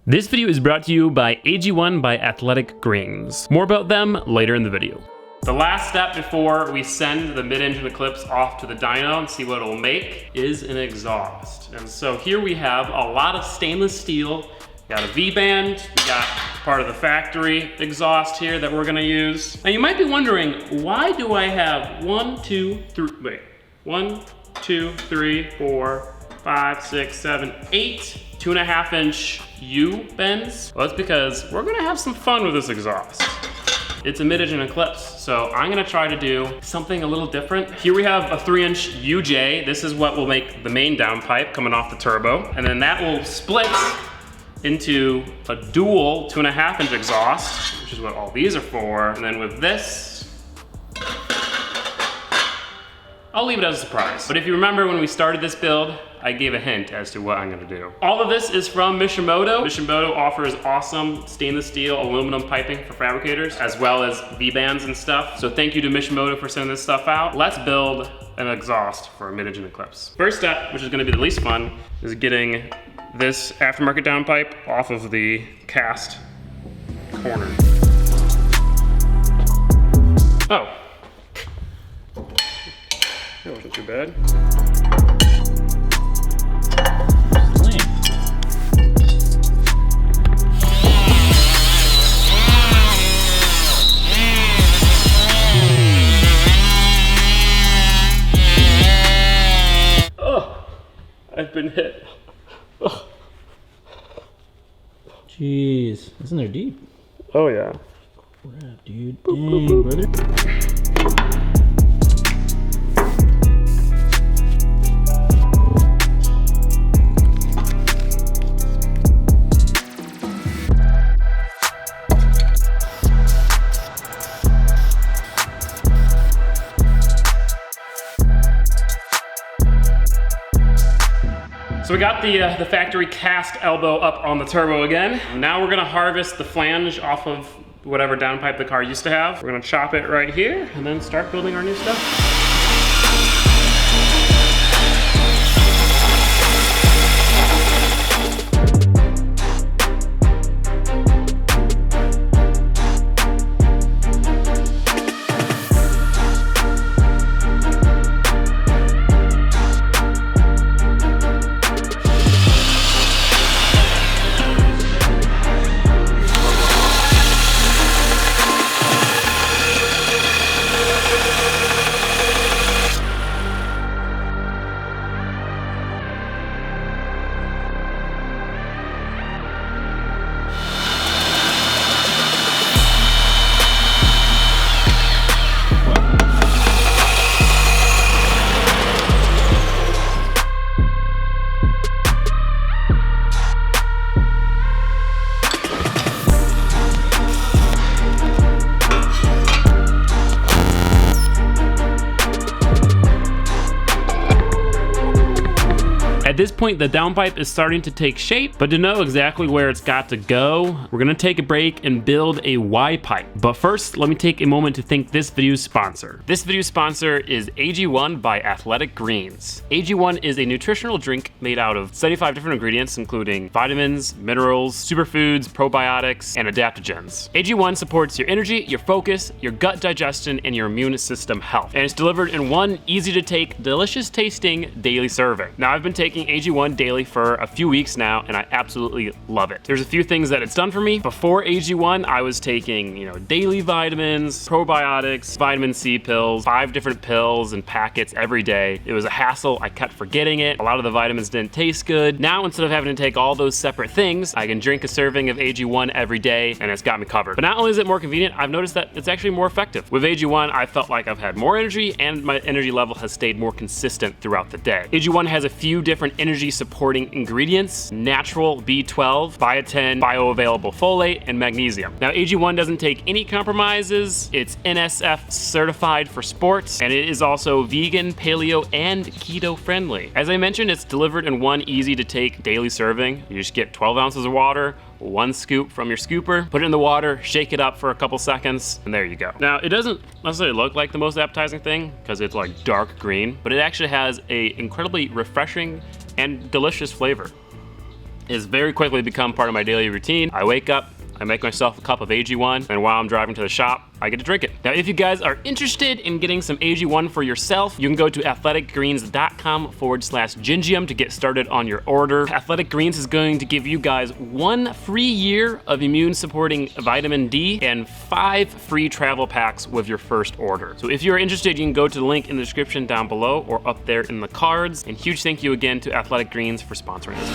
This video is brought to you by AG1 by Athletic Greens. More about them later in the video. The last step before we send the mid-engine Eclipse off to the dyno and see what it will make is an exhaust. And so here we have a lot of stainless steel. We got a V-band, we got part of the factory exhaust here that we're gonna use. Now you might be wondering, why do I have 1, 2, 3, 4, 5, 6, 7, 8 2.5-inch U bends? Well, that's because we're gonna have some fun with this exhaust. It's a mid-engine Eclipse, so I'm gonna try to do something a little different. Here we have a 3-inch UJ. This is what will make the main downpipe coming off the turbo, and then that will split into a dual 2.5-inch exhaust, which is what all these are for. And then with this, I'll leave it as a surprise. But if you remember when we started this build, I gave a hint as to what I'm gonna do. All of this is from Mishimoto. Mishimoto offers awesome stainless steel aluminum piping for fabricators, as well as V-bands and stuff. So thank you to Mishimoto for sending this stuff out. Let's build an exhaust for a mid-engine Eclipse. First step, which is gonna be the least fun, is getting this aftermarket downpipe off of the cast corner. Oh. That wasn't too bad. I've been hit. Oh. Jeez, isn't there deep? Oh yeah. Crap, dude. Dang, brother. So we got the factory cast elbow up on the turbo again. Now we're gonna harvest the flange off of whatever downpipe the car used to have. We're gonna chop it right here and then start building our new stuff. At this point, the downpipe is starting to take shape, but to know exactly where it's got to go, we're gonna take a break and build a Y pipe. But first, let me take a moment to thank this video's sponsor. This video's sponsor is AG1 by Athletic Greens. AG1 is a nutritional drink made out of 75 different ingredients, including vitamins, minerals, superfoods, probiotics, and adaptogens. AG1 supports your energy, your focus, your gut digestion, and your immune system health. And it's delivered in one easy to take, delicious tasting daily serving. Now, I've been taking AG1 daily for a few weeks now, and I absolutely love it. There's a few things that it's done for me. Before AG1, I was taking, daily vitamins, probiotics, vitamin C pills, 5 different pills and packets every day. It was a hassle. I kept forgetting it. A lot of the vitamins didn't taste good. Now, instead of having to take all those separate things, I can drink a serving of AG1 every day, and it's got me covered. But not only is it more convenient, I've noticed that it's actually more effective. With AG1, I felt like I've had more energy, and my energy level has stayed more consistent throughout the day. AG1 has a few different energy supporting ingredients: natural B12, biotin, bioavailable folate, and magnesium. Now, AG1 doesn't take any compromises. It's NSF certified for sports, and it is also vegan, paleo, and keto friendly. As I mentioned, it's delivered in one easy to take daily serving. You just get 12 ounces of water, 1 scoop from your scooper, put it in the water, shake it up for a couple seconds, and there you go. Now, it doesn't necessarily look like the most appetizing thing because it's like dark green, but it actually has a incredibly refreshing and delicious flavor. has very quickly become part of my daily routine. I wake up, I make myself a cup of AG1, and while I'm driving to the shop, I get to drink it. Now, if you guys are interested in getting some AG1 for yourself, you can go to athleticgreens.com/Gingium to get started on your order. Athletic Greens is going to give you guys 1 free year of immune supporting vitamin D and 5 free travel packs with your first order. So if you're interested, you can go to the link in the description down below or up there in the cards. And huge thank you again to Athletic Greens for sponsoring this.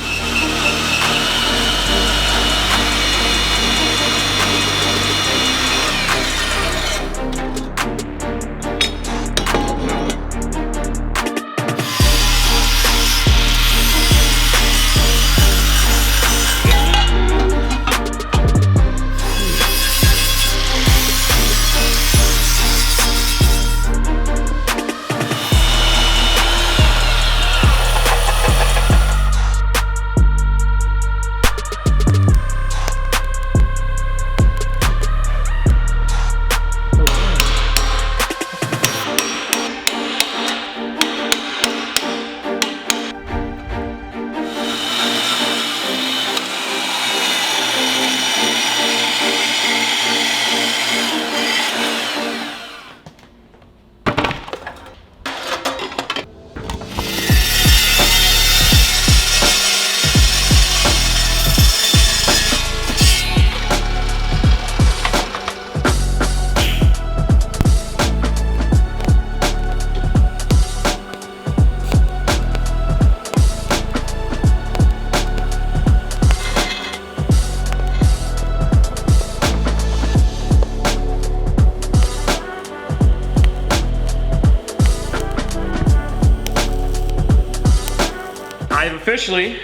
I've officially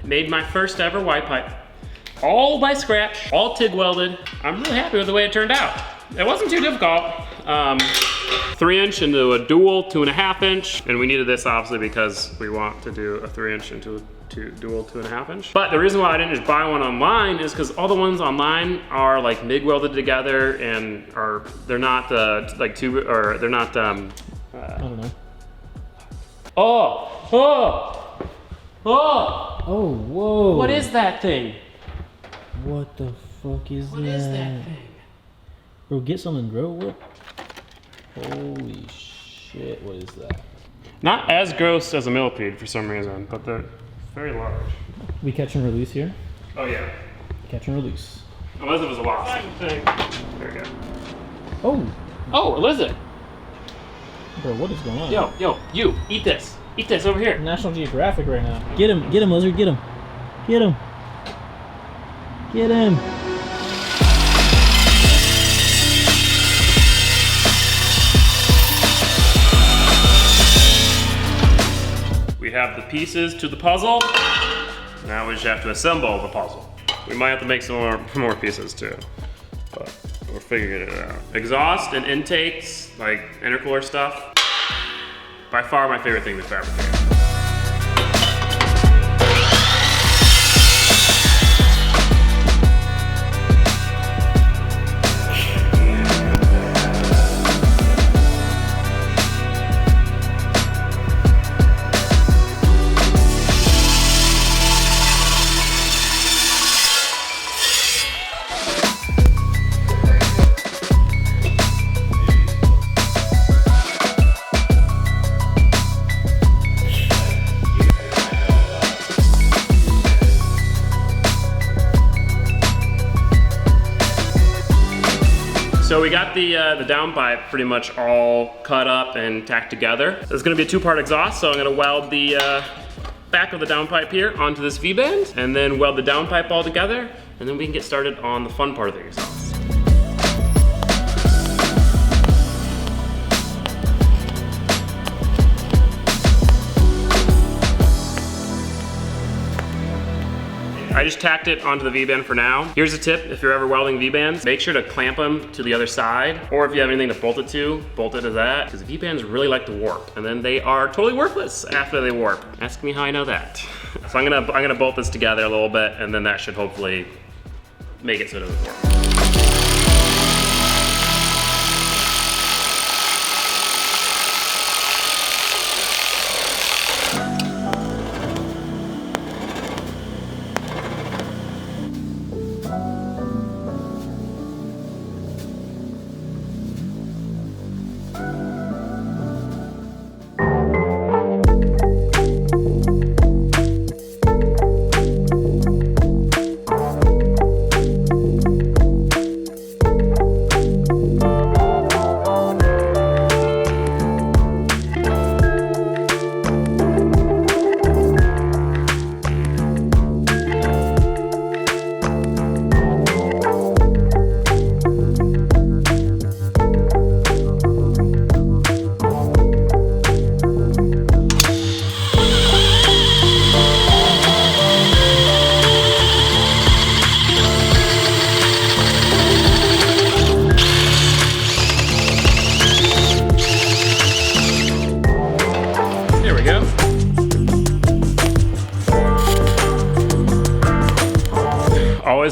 made my first ever Y pipe. All by scratch, all TIG welded. I'm really happy with the way it turned out. It wasn't too difficult. 3" into a dual 2.5". And we needed this obviously because we want to do a 3" into a dual 2.5". But the reason why I didn't just buy one online is because all the ones online are like MIG welded together and they're not like tube, or they're not, I don't know. Oh, whoa. What is that thing? What the fuck is that? What is that thing? Bro, get something, bro. What? Holy shit, what is that? Not as gross as a millipede for some reason, but they're very large. We catch and release here? Oh yeah. Catch and release. Unless it was a wasp. There we go. Oh. Oh, a lizard. Bro, what is going on? Yo, you, eat this. Eat this over here. National Geographic right now. Get him, lizard, get him. Get him. Get him. We have the pieces to the puzzle. Now we just have to assemble the puzzle. We might have to make some more pieces too, but we're figuring it out. Exhaust and intakes, like intercooler stuff. By far my favorite thing to fabricate. So we got the downpipe pretty much all cut up and tacked together. There's gonna be a 2-part exhaust, so I'm gonna weld the back of the downpipe here onto this V-band, and then weld the downpipe all together, and then we can get started on the fun part of the exhaust. I just tacked it onto the V-band for now. Here's a tip, if you're ever welding V-bands, make sure to clamp them to the other side, or if you have anything to bolt it to that, because V-bands really like to warp, and then they are totally worthless after they warp. Ask me how I know that. So I'm gonna bolt this together a little bit, and then that should hopefully make it so it doesn't warp.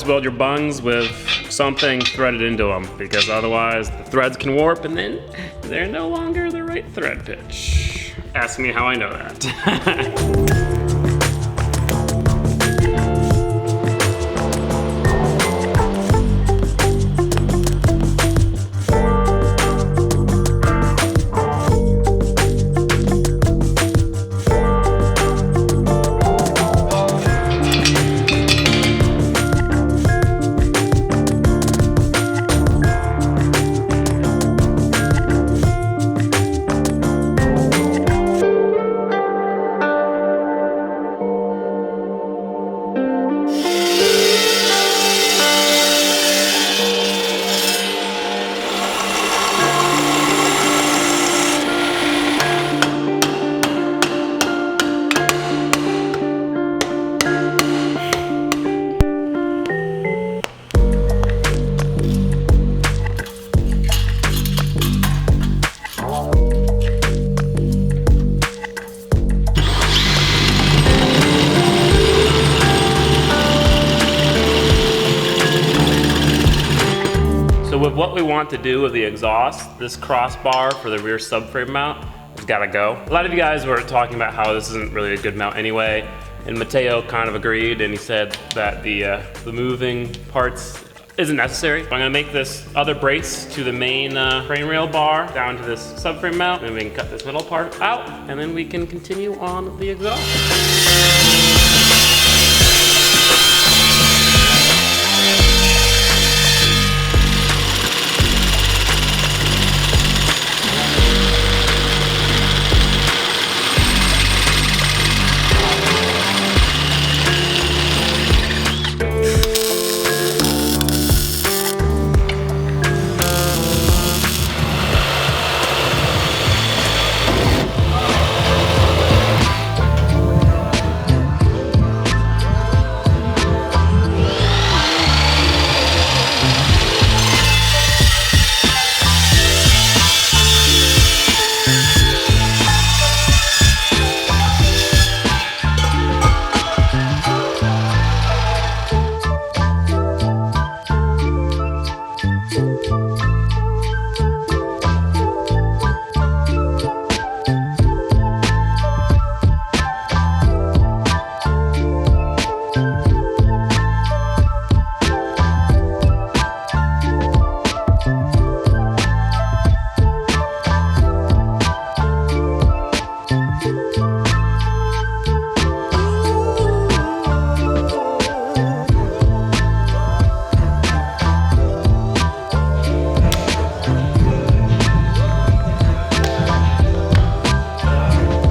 always weld your bungs with something threaded into them, because otherwise the threads can warp and then they're no longer the right thread pitch. Ask me how I know that. With what we want to do with the exhaust, this crossbar for the rear subframe mount has got to go. A lot of you guys were talking about how this isn't really a good mount anyway, and Mateo kind of agreed, and he said that the moving parts isn't necessary. I'm gonna make this other brace to the main frame rail bar down to this subframe mount, and then we can cut this middle part out, and then we can continue on the exhaust.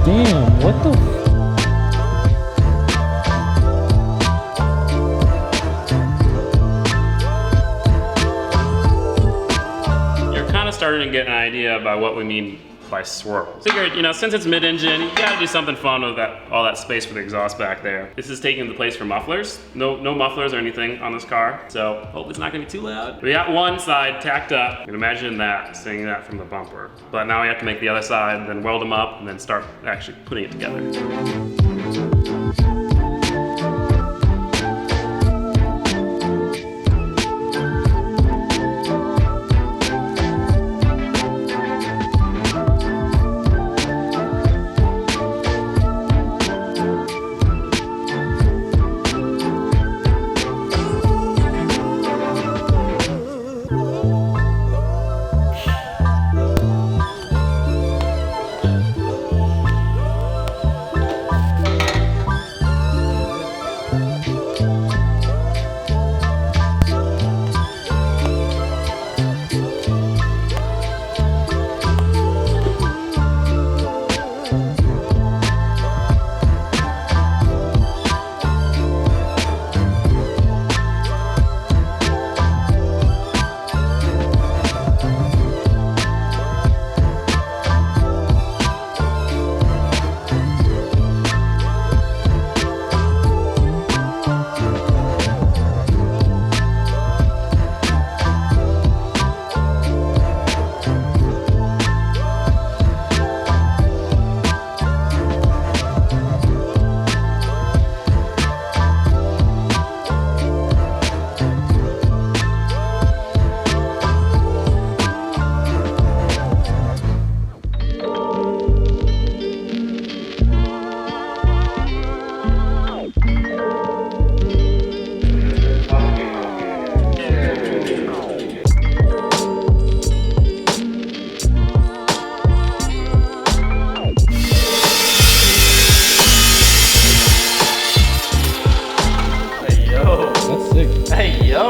Damn, what the? You're kind of starting to get an idea about what we mean by swirls. Figured, you know, since it's mid-engine, you gotta do something fun with all that space for the exhaust back there. This is taking the place for mufflers. No mufflers or anything on this car, so hopefully it's not gonna be too loud. We got one side tacked up. You can imagine that, seeing that from the bumper. But now we have to make the other side, then weld them up, and then start actually putting it together. Hey, yo.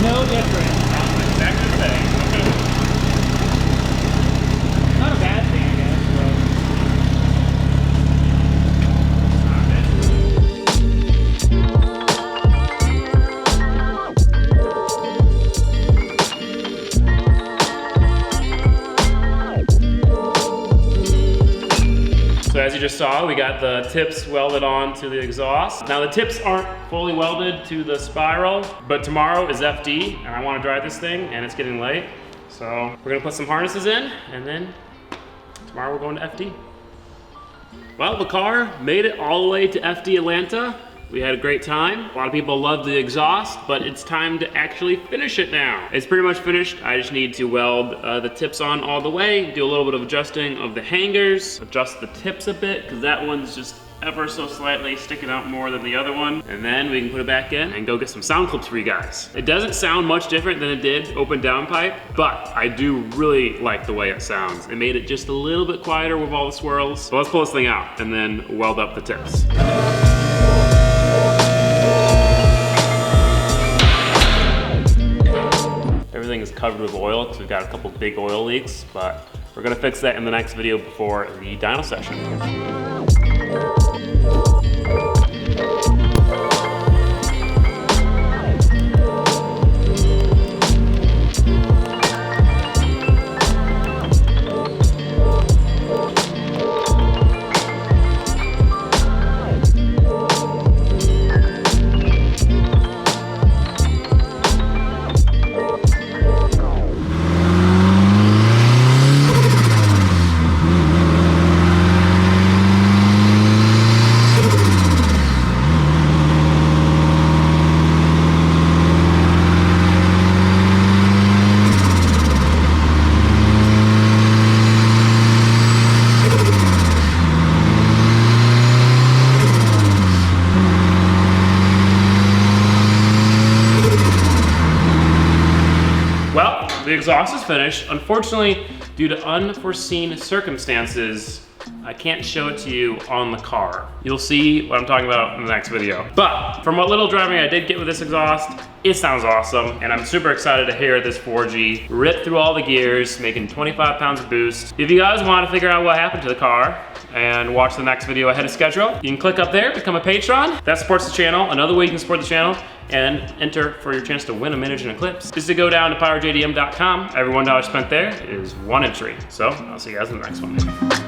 No different. Exactly the same. Not a bad thing, I guess, So as you just saw, we got the tips welded on to the exhaust. Now the tips aren't fully welded to the spiral, but tomorrow is FD, and I want to drive this thing, and it's getting late. So we're gonna put some harnesses in, and then tomorrow we're going to FD. Well, the car made it all the way to FD Atlanta. We had a great time. A lot of people love the exhaust, but it's time to actually finish it now. It's pretty much finished. I just need to weld the tips on all the way, do a little bit of adjusting of the hangers, adjust the tips a bit, because that one's just ever so slightly sticking out more than the other one. And then we can put it back in and go get some sound clips for you guys. It doesn't sound much different than it did open downpipe, but I do really like the way it sounds. It made it just a little bit quieter with all the swirls. So let's pull this thing out and then weld up the tips. Everything is covered with oil because we've got a couple big oil leaks, but we're gonna fix that in the next video before the dyno session. The exhaust is finished. Unfortunately, due to unforeseen circumstances, I can't show it to you on the car. You'll see what I'm talking about in the next video. But from what little driving I did get with this exhaust, it sounds awesome, and I'm super excited to hear this 4G rip through all the gears, making 25 pounds of boost. If you guys want to figure out what happened to the car and watch the next video ahead of schedule, you can click up there, become a patron. That supports the channel. Another way you can support the channel and enter for your chance to win a miniature Eclipse is to go down to powerjdm.com. Every $1 spent there is one entry. So I'll see you guys in the next one.